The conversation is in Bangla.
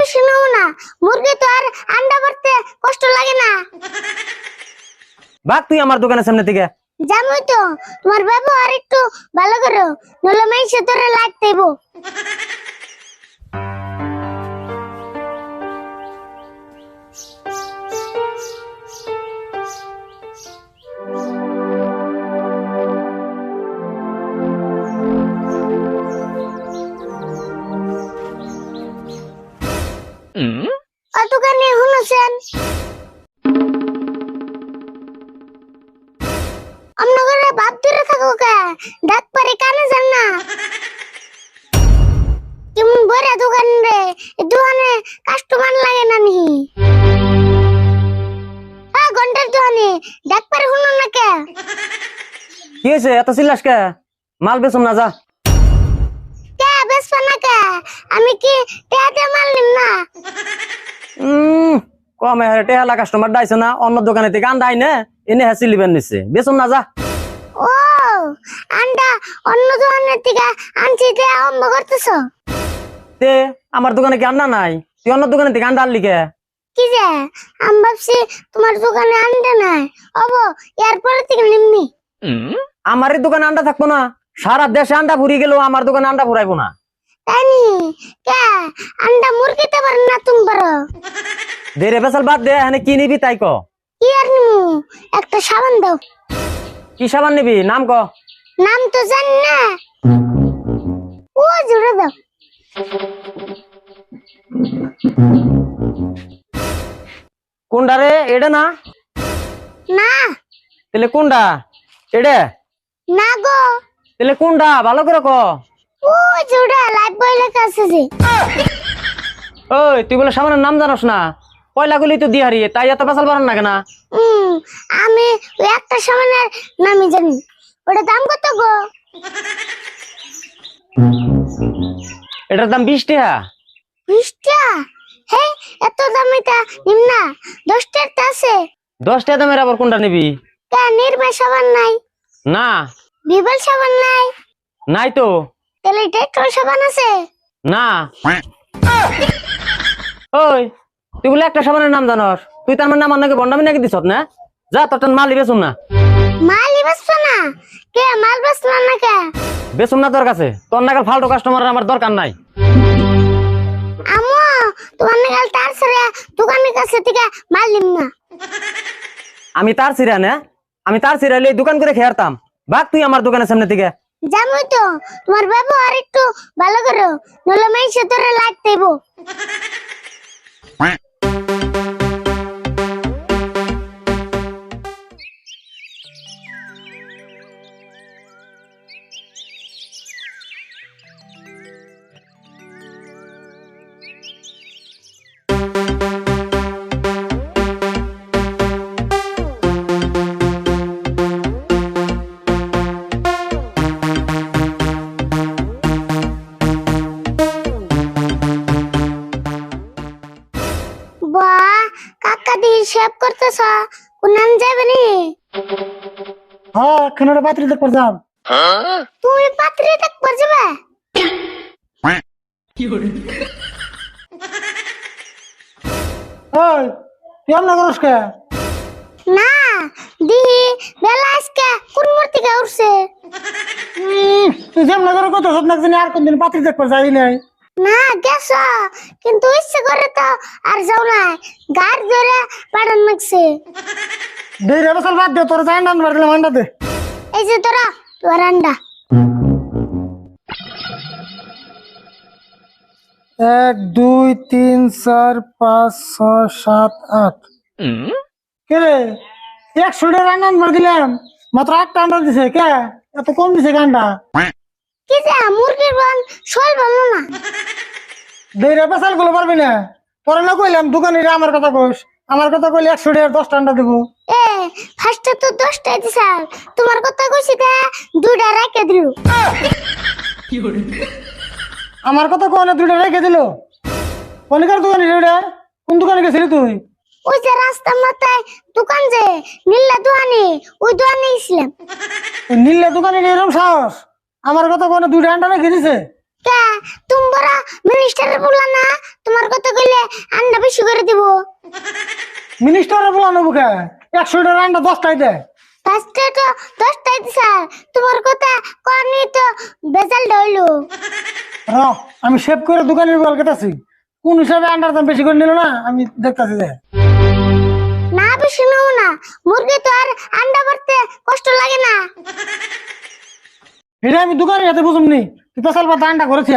বেশি নাও না, মুরগি তো আর আন্ডা পারতে কষ্ট লাগে না। ভাগ তুই আমার দোকানের সামনে থেকে। জানোই তো তোমার ব্যবহার একটু ভালো করো, নলে মাইসে তোরে লাইট দেব। দোকানে শুনেছেন আপনার বাপ দূরে থাকো কে, ডাক পারে কানে যান না। কেমন বড় দোকান রে, দোকানে কাস্টমার লাগে না নি? ঘন্টার দোকানে ডাক পারে শুনো না কে? কি হয়েছে এত চিল্লাস কে? মাল বেচুম না, যা। কে বেচবা না কে? আমি কি টেহাতে মাল নিম না? কমে হারে টেহালা কাস্টমার ডাইছে না, অন্য দোকানে থেকে আন্ডা আইনে এনে হ্যাঁ লিবেন নিচ্ছে, বেচুম না, যা। ও আন্ডা অন্য দোকানের থেকে আনছি তে আরম্ভ করতেছ? তে আমার দোকানে কি আন্ডা নাই? তুই অন্য দোকানে থেকে আন্ডা আনলি কে? কি যে আমি ভাবছি তোমার দোকানে আন্ডা নাই, অব এরপরে থেকে নিমনি। আমার এই দোকানে আন্ডা থাকবো না? সারা দেশে আন্ডা ফুরিয়ে গেল, আমার দোকানে আন্ডা ফুরাইবো না। তাই নি? কে আন্ডা মুরগিতে পারেন না তুমি পারো? দেরে বেসাল বাদ দে, এখানে কি নিবি তাই ক। কি আর নিমু, একটা সাবান দাও। কি সাবান নিবি, নাম ক। নাম তো জানি না, ও জুড়ে দাও। কোনটা রে, এটা না? না তাহলে কোনটা? এটা? না গো, তাহলে কোনটা, ভালো করে ক। ও জুড়ে লাইফ বয় লেখা আছে যে। ওই তুই বলে সাবানের নাম জানোস না? পয়লা গুলি তো দিয়ে হারিয়ে, তাই এত বেসাল পারেন না কেন? আমি ওই একটা সাবানের নামই জানি, ওটা দাম কত গো? এটার দাম 20 টাকা। 20 টাকা? হে এত দামে তা নিম না, 10 টাকা আছে। 10 টাকা দামের আবার কোনটা নিবি? কে নির্মা সাবান নাই? না বিবল সাবান নাই? নাই তো। তাহলে ডেটল সাবান আছে? না। ওই তুই বলে একটা সাবানের নাম জানোস, তুই তার মানে নাম নাকি বন্ডামি নাকি দিছত না? যা তোর মাল বেচুম না। মাল বেচছো না? কে মাল বেচছো না কে? বেচুম না তোর কাছে, তোর নাগাল ফালতু কাস্টমার আমার দরকার নাই। আমো তোমার নাগাল তার ছেড়ে দোকানের কাছে থেকে মাল নিম না। আমি তার সিরা না, আমি তার সিরাইলে দোকান করে খেয়ারতাম। ভাগ তুই আমার দোকানের সামনে থেকে। জানোই তো তোমার ব্যবহার একটু ভালো করো, নলে মাইসে তোরে লাইট দেব। বাহ কাকা দি শেভ করতেছ, কোনান যাবে নি? হ্যাঁ খানাটা পাত্রী দেখবার যাব। তুমি পাত্রী দেখবার যাবে? ওই তুই আমনা করস কে? না দিহি বেলা আজকে কোন মূর্তি কে উঠছে? তুই যেমন করে কত সব না জানি আর কোনদিন পাত্রী দেখবার যাই নাই। না গেছ, কিন্তু ইচ্ছে করে তো আর যাও না, গাড় ধরে পাড়ান লাগছে। দেরি বছর বাদ দে, তোর যাই না আনবার দিলাম আন্ডা দে। এই যে তোরা তোর আন্ডা। 1 2 3 4 5 6 7 8 কে রে 100 টাকা আন্ডা আনবার দিলাম, মাত্র 8টা আন্ডা দিছে কে? এত কম দিছে আন্ডা? কি যে মুরগির বন শোল বলো না। দেরি বছর গুলো পারবি না, পরে না কইলাম দোকানে আমার কথা কইস, আমার কথা কইলে 100 টাকা 10টা আন্ডা দেবো। এ ফার্স্টে তো 10টাই দিছাল, তোমার কথা কইছি তে 2টা রেখে দিলু। আমার কথা কোনে 2টা রেখে দিল? কোনকার দোকানে রে? কোন দোকানে গেছিলি তুই? ওই যে রাস্তার মাথায় দোকান যে নীলা দোকানে, ওই দোকানে গেছিলাম। নীলের দোকানে এরকম সাহস? আমার কথা কোনে 2টা আন্ডা রেখে দিছে? কে তুমি বড় মিনিস্টারের বললা না, তোমার কথা কইলে আন্ডা বেশি করে দিব। মিনিস্টারে বলানো বুকে 100টার আন্ডা 10টাই দেয়। ফার্স্টে তো 10টাই স্যার, তোমার কথা কনি তো বেজাল হইলো। র আমি সেভ করে দোকানের বল কেটাছি, কোন হিসাবে আন্ডার দাম বেশি করে নিল না আমি দেখতাছি যে। না বেশি নেবো না, মুরগি তো আর আন্ডা পারতে কষ্ট লাগে না। এটা আমি দোকানের হাতে বুঝুমনি, তুই পেশাল পাতা আন্ডা করেছি।